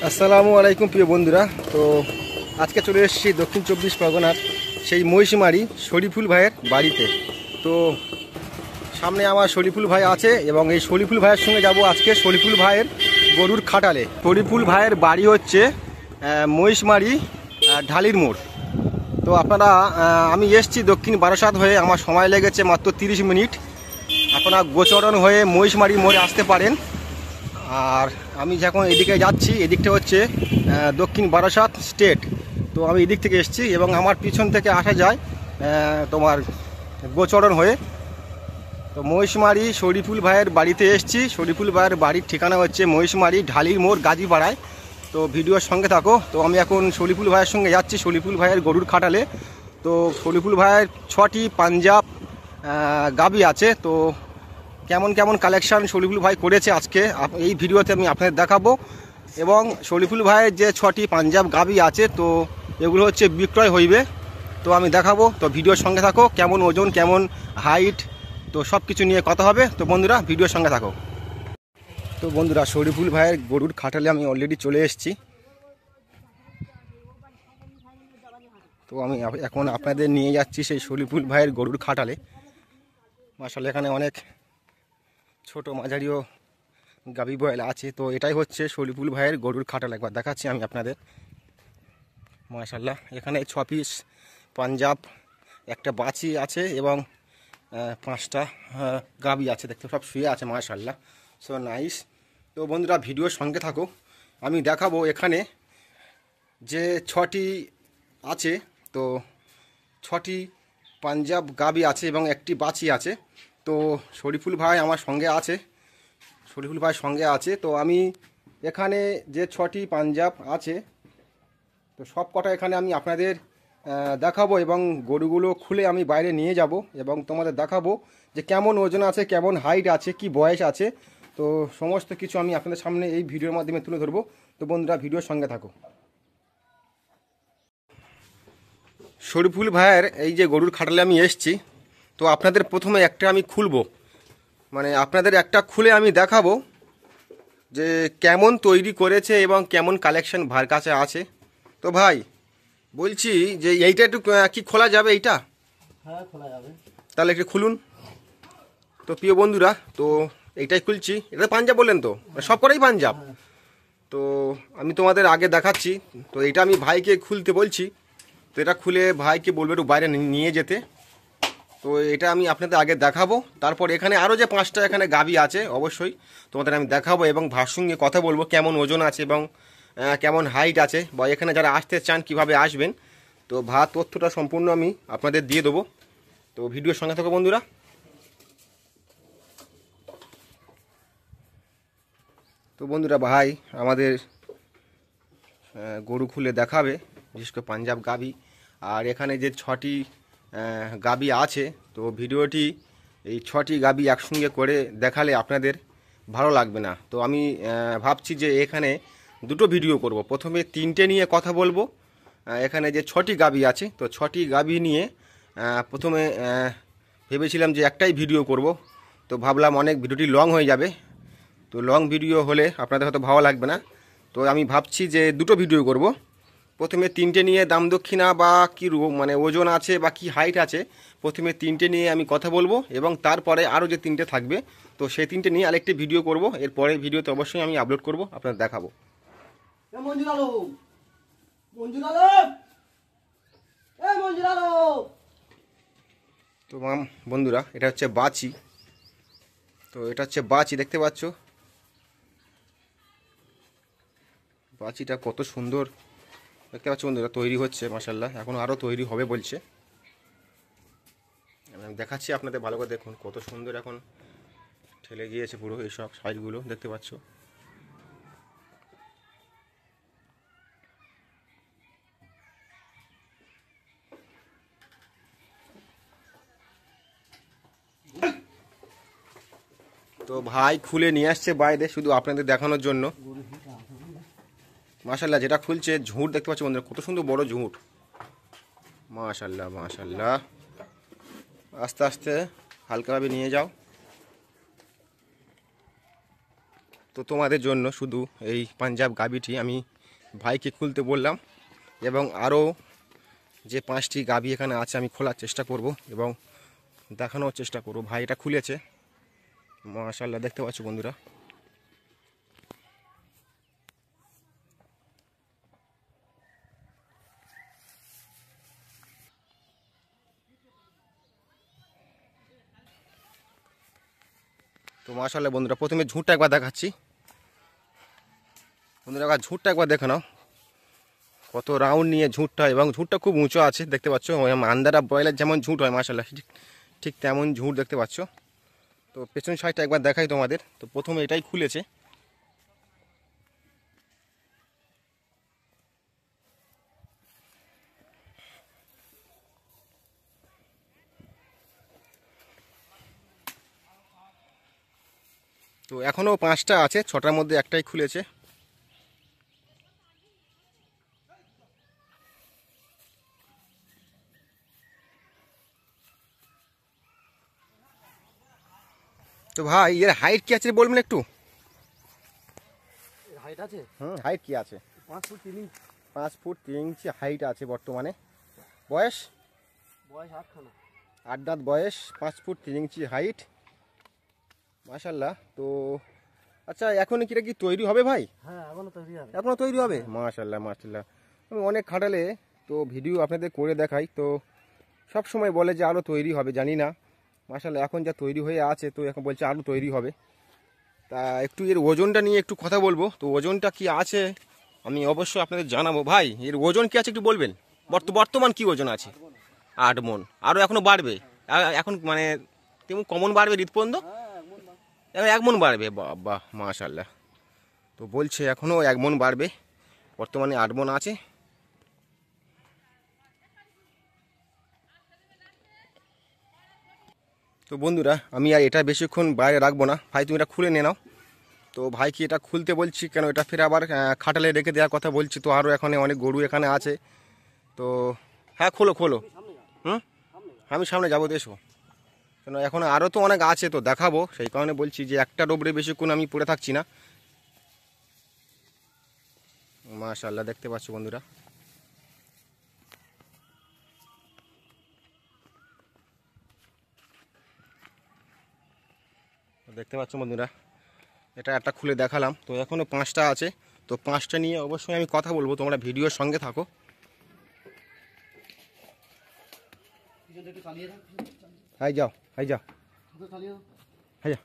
আসসালামু আলাইকুম প্রিয় বন্ধুরা। তো আজকে চলে এসেছি দক্ষিণ চব্বিশ পরগনার সেই মহিষমারি শরীফুল ভাইয়ের বাড়িতে। তো সামনে আমার শরীফুল ভাই আছে এবং এই শরীফুল ভাইয়ের সঙ্গে যাব আজকে শরীফুল ভাইয়ের গরুর খাটালে। শরীফুল ভাইয়ের বাড়ি হচ্ছে মহিষমারি ঢালির মোড়। তো আপনারা আমি এসেছি দক্ষিণ বারাসাত হয়ে, আমার সময় লেগেছে মাত্র 30 মিনিট। আপনারা গোচরণ হয়ে মহিষমারি মোড়ে আসতে পারেন। আর আমি যখন এদিকে যাচ্ছি, এদিকটা হচ্ছে দক্ষিণ বারাসাত স্টেট। তো আমি এদিক থেকে এসেছি এবং আমার পিছন থেকে আসা যায় তোমার গোচরণ হয়ে। তো মহিষমারি শরীফুল ভাইয়ের বাড়িতে এসেছি। শরীফুল ভাইয়ের বাড়ির ঠিকানা হচ্ছে মহিষমারি ঢালির মোড়, গাজীপাড়ায়। তো ভিডিওর সঙ্গে থাকো। তো আমি এখন শরীফুল ভাইয়ের সঙ্গে যাচ্ছি শরীফুল ভাইয়ের গরুর খাটালে। তো শরীফুল ভাইয়ের 6টি পাঞ্জাব গাভী আছে। তো কেমন কেমন কালেকশান শরীফুল ভাই করেছে আজকে এই ভিডিওতে আমি আপনাদের দেখাবো। এবং শরীফুল ভাইয়ের যে 6টি পাঞ্জাব গাভী আছে, তো এগুলো হচ্ছে বিক্রয় হইবে। তো আমি দেখাবো। তো ভিডিওর সঙ্গে থাকো, কেমন ওজন, কেমন হাইট, তো সব কিছু নিয়ে কথা হবে। তো বন্ধুরা ভিডিওর সঙ্গে থাকো। তো বন্ধুরা শরীফুল ভাইয়ের গরুর খাটালে আমি অলরেডি চলে এসেছি। তো আমি এখন আপনাদের নিয়ে যাচ্ছি সেই শরীফুল ভাইয়ের গরুর খাটালে। মাশাআল্লাহ এখানে অনেক ছোট মাঝারিও গাভী বয়লা আছে। তো এটাই হচ্ছে শরীফুল ভাইয়ের গরুর খাটাল, একবার দেখাচ্ছি আমি আপনাদের। মাশাআল্লাহ এখানে 6 পিস পাঞ্জাব, একটা বাছি আছে এবং 5টা গাভী আছে, দেখতে সব শুয়ে আছে। মাশাআল্লাহ, সো নাইস। তো বন্ধুরা ভিডিওর সঙ্গে থাকো, আমি দেখাবো এখানে যে 6টি আছে। তো 6টি পাঞ্জাব গাভী আছে এবং একটি বাছি আছে। তো শরীফুল ভাই আমার সঙ্গে আছে, শরীফুল ভাই সঙ্গে আছে। তো আমি এখানে যে 6টি পাঞ্জাব আছে, তো সব কটা এখানে আমি আপনাদের দেখাবো এবং গরুগুলো খুলে আমি বাইরে নিয়ে যাব এবং তোমাদের দেখাবো যে কেমন ওজন আছে, কেমন হাইট আছে, কি বয়স আছে। তো সমস্ত কিছু আমি আপনাদের সামনে এই ভিডিওর মাধ্যমে তুলে ধরবো। তো বন্ধুরা ভিডিওর সঙ্গে থাকো। শরীফুল ভাইয়ের এই যে গরুর খাটালে আমি এসেছি। তো আপনাদের প্রথমে একটা আমি খুলবো, মানে আপনাদের একটা খুলে আমি দেখাবো যে কেমন তৈরি করেছে এবং কেমন কালেকশন ভার কাছে আছে। তো ভাই বলছি যে এইটা একটু কি খোলা যাবে? এইটা হ্যাঁ খোলা যাবে, তাহলে একটু খুলুন। তো প্রিয় বন্ধুরা, তো এইটাই খুলছি। এটা পাঞ্জাব বললেন তো, সব কটাই পাঞ্জাব। তো আমি তোমাদের আগে দেখাচ্ছি। তো এটা আমি ভাইকে খুলতে বলছি। তো এটা খুলে ভাইকে বলবো একটু বাইরে নিয়ে যেতে। তো এটা আমি আপনাদের আগে দেখাবো। তারপর এখানে আরও যে 5টা এখানে গাভী আছে অবশ্যই তোমাদের আমি দেখাবো এবং ভাইয়ের সঙ্গে কথা বলবো কেমন ওজন আছে এবং কেমন হাইট আছে, বা এখানে যারা আসতে চান কিভাবে আসবেন। তো ভাত তথ্যটা সম্পূর্ণ আমি আপনাদের দিয়ে দেবো। তো ভিডিওর সঙ্গে থাকো বন্ধুরা। তো বন্ধুরা ভাই আমাদের গরু খুলে দেখাবে, বিশেষ করে পাঞ্জাব গাভী। আর এখানে যে 6টি গাভী আছে, তো ভিডিওটি এই 6টি গাভী একসঙ্গে করে দেখালে আপনাদের ভালো লাগবে না। তো আমি ভাবছি যে এখানে দুটো ভিডিও করব। প্রথমে 3টে নিয়ে কথা বলবো। এখানে যে 6টি গাভী আছে, তো 6টি গাভী নিয়ে প্রথমে ভেবেছিলাম যে একটাই ভিডিও করব। তো ভাবলাম অনেক ভিডিওটি লং হয়ে যাবে, তো লং ভিডিও হলে আপনাদের হয়তো ভালো লাগবে না। তো আমি ভাবছি যে দুটো ভিডিও করব। প্রথমে 3টে নিয়ে দাম দক্ষিণা বা কী মানে ওজন আছে বা কি হাইট আছে, প্রথমে 3টে নিয়ে আমি কথা বলবো এবং তারপরে আরও যে 3টে থাকবে, তো সেই 3টে নিয়ে আরেকটি ভিডিও করব। এরপরে ভিডিওতে অবশ্যই আমি আপলোড করব, আপনাদের দেখাবো। তো বন্ধুরা এটা হচ্ছে বাছি। তো এটা হচ্ছে বাছি, দেখতে পাচ্ছ বাছিটা কত সুন্দর দেখতে পাচ্ছ বন্ধুরা। তৈরি হচ্ছে মাশাআল্লাহ, এখন আরও তৈরি হবে বলছে। আমি দেখাচ্ছি আপনাদের ভালো করে দেখুন কত সুন্দর এখন ঠেলে গিয়েছে পুরো এইসব সাইডগুলো দেখতে পাচ্ছ। তো ভাই খুলে নিয়ে আসছে বাইরে শুধু আপনাদের দেখানোর জন্য। মাশাআল্লাহ যেটা খুলছে ঝুঁট দেখতে পাচ্ছ বন্ধুরা, কত সুন্দর বড় ঝুঁট। মাশাআল্লাহ মাশাআল্লাহ, আস্তে আস্তে হালকাভাবে নিয়ে যাও। তো তোমাদের জন্য শুধু এই পাঞ্জাব গাভীটি আমি ভাইকে খুলতে বললাম এবং আরও যে 5টি গাভী এখানে আছে আমি খোলার চেষ্টা করব এবং দেখানোর চেষ্টা করব। ভাই এটা খুলেছে, মাশাআল্লাহ দেখতে পাচ্ছ বন্ধুরা। তো মাশাআল্লাহ বন্ধুরা, প্রথমে ঝুঁটটা একবার দেখাচ্ছি বন্ধুরা, ঝুঁটটা একবার দেখে নাও কত রাউন্ড নিয়ে ঝুঁটটা, এবং ঝুঁটটা খুব উঁচু আছে দেখতে পাচ্ছ। আন্দারা ব্রয়লার যেমন ঝুঁট হয় মাশাআল্লাহ ঠিক তেমন ঝুঁট দেখতে পাচ্ছ। তো পেছন সাইডটা একবার দেখাই তোমাদের। তো প্রথমে এটাই খুলেছে, তো এখনও 5টা আছে, 6টার মধ্যে একটাই খুলেছে। তো ভাই এর হাইট কি আছে বলবেন একটু? হাইট আছে, হাইট কি আছে? 5 ফুট 3 ইঞ্চি। 5 ফুট 3 ইঞ্চি হাইট আছে বর্তমানে। বয়স 8 খানা, 8 দাঁত বয়স, 5 ফুট 3 ইঞ্চি হাইট মাশাআল্লাহ। তো আচ্ছা, এখন কি এটা কি তৈরি হবে ভাই? হ্যাঁ এখনো তৈরি হবে। এখনো তৈরি হবে? মাশাআল্লাহ মাশাআল্লাহ। আমি অনেক খাটালে তো ভিডিও আপনাদের করে দেখাই, তো সব সময় বলে যে আরও তৈরি হবে, জানি না মাশাআল্লাহ এখন যা তৈরি হয়ে আছে তো এখন বলছে আরও তৈরি হবে। তা একটু এর ওজনটা নিয়ে একটু কথা বলবো। তো ওজনটা কি আছে আমি অবশ্যই আপনাদের জানাবো। ভাই এর ওজন কি আছে একটু বলবেন? বর্তমান কি ওজন আছে? 8 মণ। আরও এখনো বাড়বে? এখন মানে তেমন কমন বাড়বে হৃদপন্দ? 1 মণ বাড়বে? বাহ মাশাআল্লাহ। তো বলছে এখনও 1 মণ বাড়বে, বর্তমানে 8 মণ আছে। তো বন্ধুরা আমি আর এটা বেশিক্ষণ বাইরে রাখবো না, ভাই তুমি এটা খুলে নিয়ে নাও। তো ভাইকে এটা খুলতে বলছি কেন, এটা ফের আবার খাটালে রেখে দেওয়ার কথা বলছি। তো আরও এখানে অনেক গরু এখানে আছে, তো হ্যাঁ খোলো খোলো। আমি সামনে যাবো, এসো। কেন এখন আরও তো অনেক আছে, তো দেখাবো, সেই কারণে বলছি যে একটা ডোবরে বেশিক্ষণ আমি পড়ে থাকছি না। মাশাআল্লাহ দেখতে পাচ্ছ বন্ধুরা। দেখতে পাচ্ছ বন্ধুরা, এটা একটা খুলে দেখালাম। তো এখনও 5টা আছে, তো 5টা নিয়ে অবশ্যই আমি কথা বলবো, তোমরা ভিডিওর সঙ্গে থাকো। হাই যাও, হাই যাও, হাই যাও,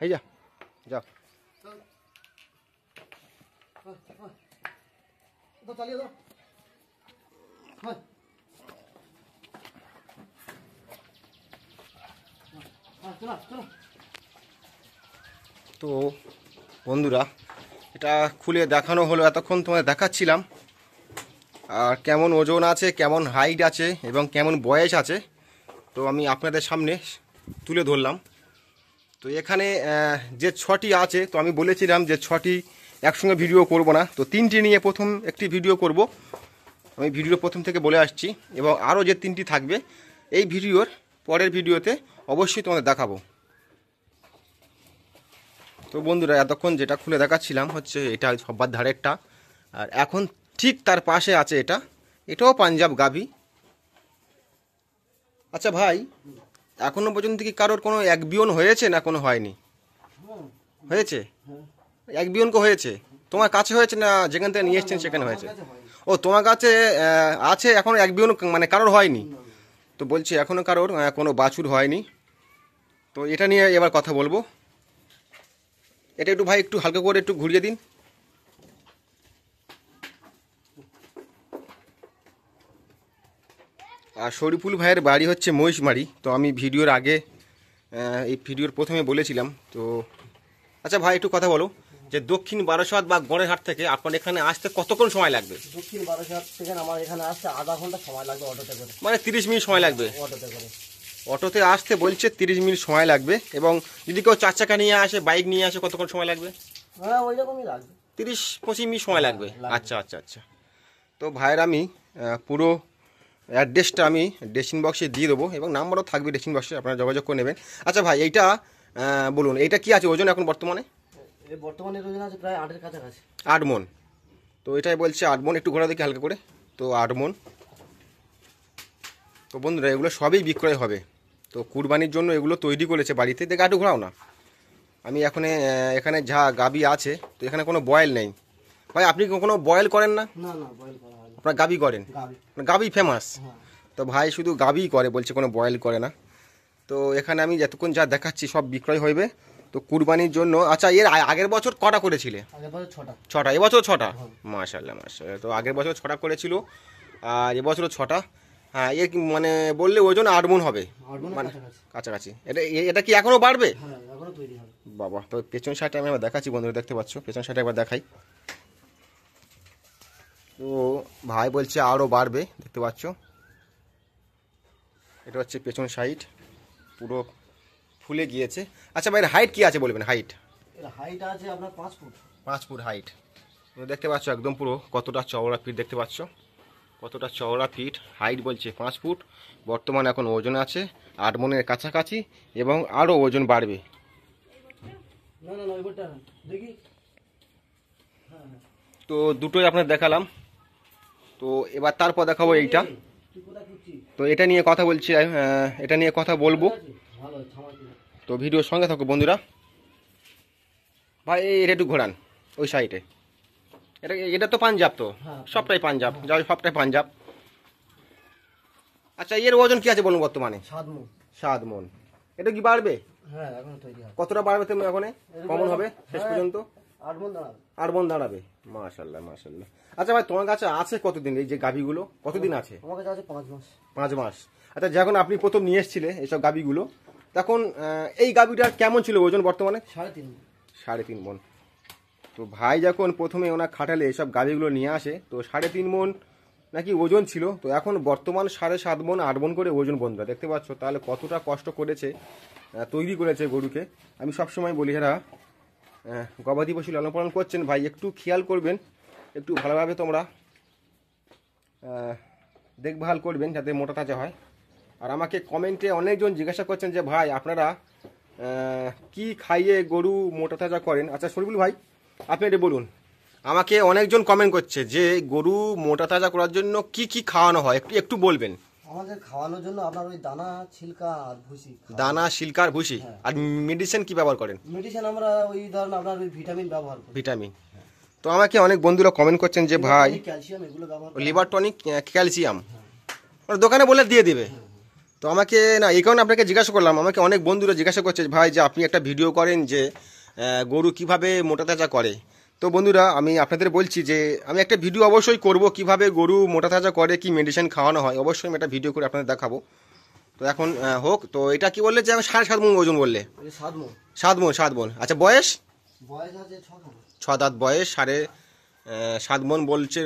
হাই যা, যাও। তো বন্ধুরা এটা খুলে দেখানো হলো, এতক্ষণ তোমাদের দেখাচ্ছিলাম আর কেমন ওজন আছে, কেমন হাইট আছে এবং কেমন বয়স আছে, তো আমি আপনাদের সামনে তুলে ধরলাম। তো এখানে যে 6টি আছে, তো আমি বলেছিলাম যে 6টি একসঙ্গে ভিডিও করব না, তো 3টি নিয়ে প্রথম একটি ভিডিও করব, আমি ভিডিও প্রথম থেকে বলে আসছি। এবং আরও যে 3টি থাকবে এই ভিডিওর পরের ভিডিওতে অবশ্যই তোমাদের দেখাবো। তো বন্ধুরা এতক্ষণ যেটা খুলে দেখাচ্ছিলাম হচ্ছে এটা সবার ধারেরটা, আর এখন ঠিক তার পাশে আছে এটাও পাঞ্জাব গাভী। আচ্ছা ভাই, এখনো পর্যন্ত কি কারোর কোনো এক বিয়ন হয়েছে না কোনো হয়নি? হয়েছে? এক বিয়নকে হয়েছে? তোমার কাছে হয়েছে না যেখান থেকে নিয়ে এসছেন সেখানে হয়েছে? ও তোমার কাছে আছে এখন এক বিয়ন, মানে কারোর হয়নি? তো বলছি এখনো কারোর কোনো বাছুর হয়নি। তো এটা নিয়ে এবার কথা বলবো। এটা একটু ভাই একটু হালকা করে একটু ঘুরিয়ে দিন। আর শরীফুল ভাইয়ের বাড়ি হচ্ছে মহিষমারি। তো আমি ভিডিওর আগে এই ভিডিওর প্রথমে বলেছিলাম। তো আচ্ছা ভাই একটু কথা বলো যে দক্ষিণ বারাসাত বা গড়েরহাট থেকে আপনার এখানে আসতে কতক্ষণ সময় লাগবে? দক্ষিণ বারাসাত থেকে আমার এখানে আসতে আধা ঘন্টা সময় লাগবে অটোতে করে। মানে 30 মিনিট সময় লাগবে অটোতে করে? অটোতে আসতে বলছে 30 মিনিট সময় লাগবে। এবং যদি কেউ 4 চাকা নিয়ে আসে, বাইক নিয়ে আসে, কতক্ষণ সময় লাগবে? হ্যাঁ ওই রকমই লাগবে, 30-25 মিনিট সময় লাগবে। আচ্ছা আচ্ছা আচ্ছা। তো ভাইয়ের আমি পুরো অ্যাড্রেসটা আমি ডেসক্রিপশন বক্সে দিয়ে দেবো এবং নাম্বারও থাকবে ডেসক্রিপশন বক্সে, আপনারা যোগাযোগ করে নেবেন। আচ্ছা ভাই এইটা বলুন এটা কি আছে ওজন এখন বর্তমানে? এই বর্তমানে ওজন আছে প্রায় 8-এর কাছাকাছি। 8 মণ। তো এটাই বলছে 8 মণ, একটু ঘোরা দেখি হালকা করে। তো 8 মণ। তো বন্ধুরা এগুলো সবই বিক্রয় হবে। তো কুরবানির জন্য এগুলো তৈরি করেছে বাড়িতে। দেখে একটু ঘোরাও না। আমি এখানে যা গাবি আছে, তো এখানে কোনো বয়েল নেই। ভাই আপনি কোনো বয়েল করেন না? না না, বয়েল করা হয় না। আপনার গাবি করেন? গাবি। গাবি ফেমাস। হ্যাঁ। তো ভাই শুধু গাবিই করে, বলছে কোনো বয়েল করে না। তো এখানে আমি যতক্ষণ যা দেখাচ্ছি সব বিক্রয় হইবে। তো কুরবানির জন্য। আচ্ছা, এর আগের বছর কটা করেছিলে? আগের বছর 6টা। 6টা, এবছর 6টা? হ্যাঁ। মাশাআল্লাহ মাশাআল্লাহ। তো আগের বছর 6টা করেছিল, আর এবছরও 6টা। হ্যাঁ, এর মানে বললে ওজন 8 মণ হবে 8 মণের মানে কাছাকাছি। কাছাকাছি। এটা কি এখনো বাড়বে? হ্যাঁ, এখনো তৈরি হবে। বাবা, তো পেছন সাইডটা আমি আবার দেখাচ্ছি বন্ধুরা, দেখতে পাচ্ছ পেছন সাইডটা একবার দেখাই। তো ভাই বলছে আরও বাড়বে, দেখতে পাচ্ছ। এটা হচ্ছে পেছন সাইড, পুরো ফুলে গিয়েছে। আচ্ছা ভাই, হাইট কি আছে বলবেন? হাইট? এর হাইট আছে আপনার 5 ফুট। 5 foot height. তুমি দেখতে পাচ্ছ একদম পুরো কতটা চওড়া ফিট, দেখতে পাচ্ছ কতটা চওড়া ফিট। হাইট বলছে 5 ফুট। বর্তমানে এখন ওজন আছে 8 মণের কাছাকাছি, এবং আরও ওজন বাড়বে। না না না, এবারটা দেখি। হ্যাঁ হ্যাঁ। তো দুটোই আপনার দেখালাম। তো এবার তারপর দেখাবো এইটা। তুই কোথায় খুঁজছিস? তো এটা নিয়ে কথা বলছি, এটা নিয়ে কথা বলবো। ভালো ছামার দিলে। তো ভিডিওর সঙ্গে থাকো বন্ধুরা। ভাই এটা একটু ঘোরান ওই সাইডে। এটা তো পাঞ্জাব, তো হ্যাঁ, সবটাই পাঞ্জাব, যাই সবটাই পাঞ্জাব। আচ্ছা, এর ওজন কি আছে বলুন বর্তমানে? 7 মণ। 7 মণ। এটা কি বাড়বে? হ্যাঁ, এখনো তৈরি হবে। কতটা বাড়বে তুমি এখন? কমন হবে শেষ হ্যাঁ, পর্যন্ত? 8 মণ দাঁড়াবে। 8 মণ দাঁড়াবে। মাশাআল্লাহ মাশাআল্লাহ। আচ্ছা ভাই, তোমার কাছে আছে কতদিন এই যে গাভীগুলো? কতদিন আছে? আমার কাছে আছে 5 মাস। 5 মাস। আচ্ছা, যখন আপনি প্রথম নিয়ে এসেছিলে এইসব গাভীগুলো, তখন এই গাভীটার কেমন ছিল ওজন বর্তমানে? 3.5 মণ। 3.5 মণ। তো ভাই যখন প্রথমে ওনার খাটালে এসব গাভীগুলো নিয়ে আসে, তো 3.5 মণ নাকি ওজন ছিল। তো এখন বর্তমান 7.5 মণ 8 মণ করে ওজন বন্ধুরা, দেখতে পাচ্ছ। তাহলে কতটা কষ্ট করেছে, তৈরি করেছে গরুকে। আমি সবসময় বলি, যারা গবাদি পশু লালন পালন করছেন ভাই, একটু খেয়াল করবেন, একটু ভালোভাবে তোমরা দেখভাল করবেন যাতে মোটা তাজা হয়। আর আমাকে কমেন্টে অনেকজন জিজ্ঞাসা করছেন যে ভাই আপনারা কি খাইয়ে গরু মোটা তাজা করেন। আচ্ছা শরীফুল ভাই, আপনি এটা বলুন। আমাকে অনেকজন কমেন্ট করছে যে গরু মোটা তাজা করার জন্য কি কি খাওয়ানো হয়, একটু বলবেন। আমাদের খাওয়ানোর জন্য আপনার ওই দানা, ছিলকা আর ভুসি। দানা, শিলকার, ভুসি। আর মেডিসিন কি ব্যবহার করেন? মেডিসিন আমরা ওই ধরুন আপনার ওই ভিটামিন ব্যবহার করি। ভিটামিন। তো আমাকে অনেক বন্ধুরা কমেন্ট করছেন যে ভাই ক্যালসিয়াম এগুলো ব্যবহার করি। লিভার টনিক, ক্যালসিয়াম ওরা দোকানে বলে দিয়ে দিবে। তো আমাকে না, এই কারণে আপনাকে জিজ্ঞাসা করলাম। আমাকে অনেক বন্ধুরা জিজ্ঞাসা করছে ভাই যে আপনি একটা ভিডিও করেন যে গরু কিভাবে মোটা তাজা করে। তো বন্ধুরা আমি আপনাদের বলছি যে আমি একটা ভিডিও অবশ্যই করব কিভাবে গরু মোটা তাজা করে, কি মেডিসিন খাওয়ানো হয়, অবশ্যই আমি একটা ভিডিও করে আপনাদের দেখাবো। তো এখন হোক। তো এটা কি বললে যে আমি 7.5 মণ ওজন বললে? 7 মণ। 7 মণ, 7 মণ। আচ্ছা বয়স? বয়স আছে 6 মাস। 6 দাঁত বয়স, 7.5 মণ বলছে।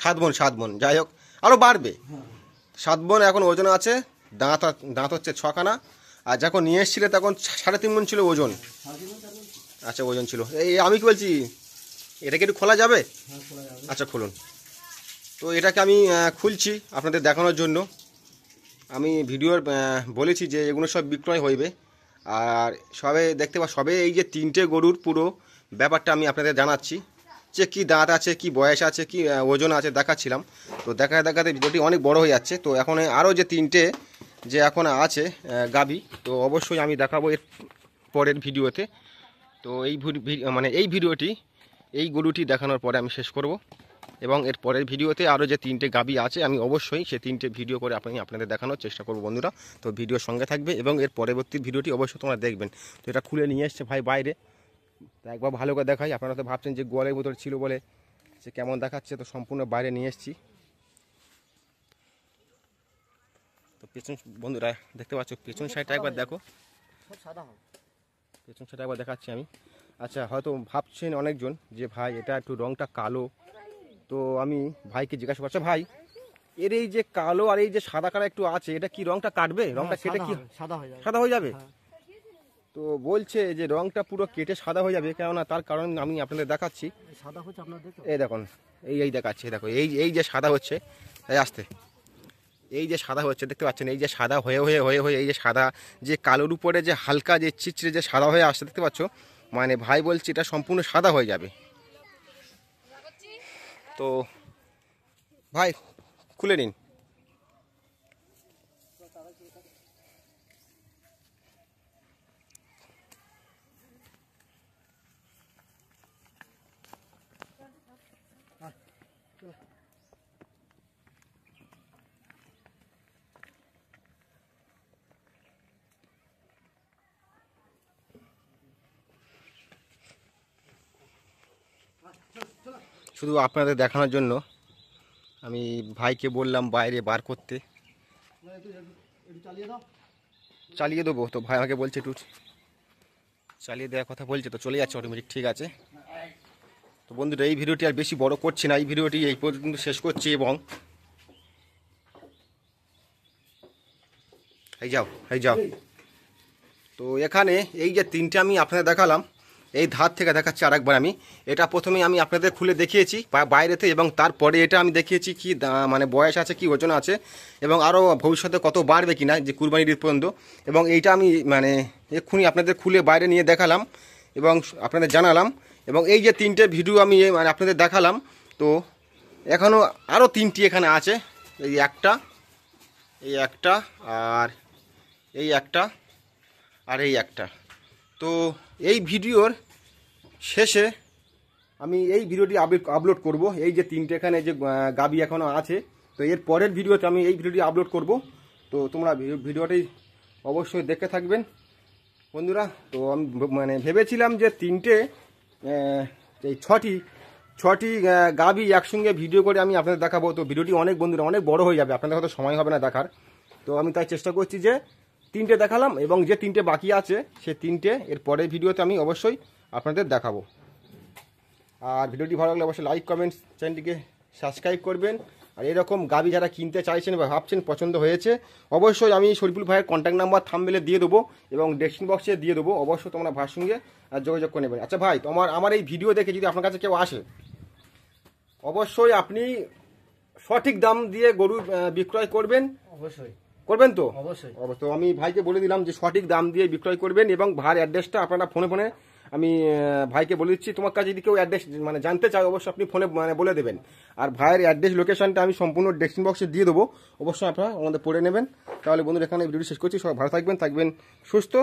7 মণ, 7 মণ। যাই হোক, আরও বাড়বে। 7 মণ এখন ওজন আছে। দাঁত হচ্ছে 6খানা। আর যখন নিয়ে এসেছিলে তখন 3.5 মণ ছিল ওজন। আচ্ছা, ওজন ছিল। এই আমি কি বলছি, এটা কি একটু খোলা যাবে? হ্যাঁ, খোলা যাবে। আচ্ছা খুলুন। তো এটাকে আমি খুলছি আপনাদের দেখানোর জন্য। আমি ভিডিওর বলেছি যে এগুলো সব বিক্রয় হইবে। আর সবে এই যে 3টে গরুর পুরো ব্যাপারটা আমি আপনাদের জানাচ্ছি, যে কি দাঁত আছে, কি বয়স আছে, কি ওজন আছে দেখাচ্ছিলাম। তো দেখাতে ভিডিওটি অনেক বড় হয়ে যাচ্ছে। তো এখন আরও যে 3টে যে এখন আছে গাভী, তো অবশ্যই আমি দেখাবো এর পরের ভিডিওতে। তো এই ভিডিওটি এই গরুটি দেখানোর পরে আমি শেষ করব, এবং এর পরের ভিডিওতে আরও যে 3টে গাভী আছে আমি অবশ্যই সে 3টে ভিডিও করে আপনাদের দেখানোর চেষ্টা করব বন্ধুরা। তো ভিডিওর সঙ্গে থাকবে, এবং এর পরবর্তী ভিডিওটি অবশ্যই তোমরা দেখবেন। তো এটা খুলে নিয়ে এসছে ভাই বাইরে, তো একবার ভালো করে দেখাই। আপনারা তো ভাবছেন যে গোয়ালের ভিতরে ছিল বলে সে কেমন দেখাচ্ছে, তো সম্পূর্ণ বাইরে নিয়ে এসেছি। তো পেছন বন্ধুরা দেখতে পাচ্ছ, পেছন সাইডটা একবার দেখো। সব সাদা হবে। পেছন সাইডটা একবার দেখাচ্ছি আমি। আচ্ছা, হয়তো ভাবছেন অনেকজন যে ভাই এটা একটু রংটা কালো। তো আমি ভাইকে জিজ্ঞাসা করছি, ভাই এর এই যে কালো আর এই যে সাদা কালো একটু আছে, এটা কি রংটা কাটবে? রংটা কেটে কি সাদা হয়ে যাবে? সাদা হয়ে যাবে? হ্যাঁ। তো বলছে যে রংটা পুরো কেটে সাদা হয়ে যাবে, কেননা তার কারণ আমি আপনাদের দেখাচ্ছি। সাদা হচ্ছে আপনার দেখো। এই দেখুন, এই দেখাচ্ছি, দেখো এই যে সাদা হচ্ছে, এই আসতে এই যে সাদা হচ্ছে দেখতে পাচ্ছেন, এই যে সাদা হয়ে হয়ে হয়ে হয়ে এই যে সাদা যে কালোর উপরে যে হালকা যে চিচড়ে যে সাদা হয়ে আসছে দেখতে পাচ্ছ, মানে ভাই বলছে এটা সম্পূর্ণ সাদা হয়ে যাবে। তো ভাই খুলে নিন। শুধু আপনাদের দেখানোর জন্য আমি ভাইকে বললাম বাইরে বার করতে, চালিয়ে দেবো। তো ভাই আমাকে বলছে একটু চালিয়ে দেওয়ার কথা বলছে, তো চলে যাচ্ছে অটোমেটিক। ঠিক আছে, তো বন্ধুরা এই ভিডিওটি আর বেশি বড় করছি না, এই ভিডিওটি এই পর্যন্ত শেষ করছি। এবং এই যাও এই যাও, তো এখানে এই যে তিনটে আমি আপনাদের দেখালাম, এই ধার থেকে দেখাচ্ছি আরেকবার। আমি এটা প্রথমে আমি আপনাদের খুলে দেখিয়েছি বাইরেতে, এবং তারপরে এটা আমি দেখিয়েছি কি মানে বয়স আছে, কি ওজন আছে, এবং আরও ভবিষ্যতে কত বাড়বে কিনা যে কুরবানির ঈদ পর্যন্ত। এবং এইটা আমি মানে এক্ষুনি আপনাদের খুলে বাইরে নিয়ে দেখালাম এবং আপনাদের জানালাম। এবং এই যে তিনটে ভিডিও আমি মানে আপনাদের দেখালাম, তো এখনও আরও তিনটি এখানে আছে। এই একটা, এই একটা, আর এই একটা, আর এই একটা। তো এই ভিডিওর শেষে আমি এই ভিডিওটি আপলোড করব। এই যে তিনটে এখানে যে গাবি এখনও আছে, তো এর পরের ভিডিওতে আমি এই ভিডিওটি আপলোড করব। তো তোমরা ভিডিওটি অবশ্যই দেখতে থাকবেন বন্ধুরা। তো আমি মানে ভেবেছিলাম যে তিনটে এই ছটি গাবি একসঙ্গে ভিডিও করে আমি আপনাদের দেখাবো। তো ভিডিওটি অনেক বন্ধুরা অনেক বড় হয়ে যাবে, আপনাদের হয়তো সময় হবে না দেখার। তো আমি তাই চেষ্টা করছি যে তিনটে দেখালাম, এবং যে তিনটে বাকি আছে সে তিনটে এর পরের ভিডিওতে আমি অবশ্যই আপনাদের দেখাবো। আর ভিডিওটি ভালো লাগলে অবশ্যই লাইক কমেন্টস, চ্যানেলটিকে সাবস্ক্রাইব করবেন। আর এরকম গাবি যারা কিনতে চাইছেন বা ভাবছেন পছন্দ হয়েছে, অবশ্যই আমি শরীফুল ভাইয়ের কন্ট্যাক্ট নাম্বার থাম্বনেলে দিয়ে দেবো এবং ডেসক্রিপশন বক্সে দিয়ে দেবো। অবশ্যই তোমরা ভাইয়ের সঙ্গে যোগাযোগ করে নেবেন। আচ্ছা ভাই, আমার এই ভিডিও দেখে যদি আপনার কাছে কেউ আসে, অবশ্যই আপনি সঠিক দাম দিয়ে গরু বিক্রয় করবেন। অবশ্যই করবেন তো? অবশ্যই। তো আমি ভাইকে বলে দিলাম যে সঠিক দাম দিয়ে বিক্রয় করবেন, এবং ভাইয়ের অ্যাড্রেসটা আপনারা ফোনে আমি ভাইকে বলে দিচ্ছি। তোমার কাছে যদি কেউ অ্যাড্রেস মানে জানতে চায়, অবশ্যই আপনি ফোনে মানে বলে দেবেন। আর ভাইয়ের অ্যাড্রেস লোকেশনটা আমি সম্পূর্ণ ডেসক্রিপশন বক্সে দিয়ে দেবো, অবশ্যই আপনারা আমাদের পড়ে নেবেন। তাহলে বন্ধুরা এখানে ভিডিওটি শেষ করছি। সবাই ভালো থাকবেন সুস্থ।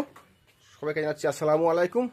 সবাইকে জানাচ্ছি আসসালামু আলাইকুম।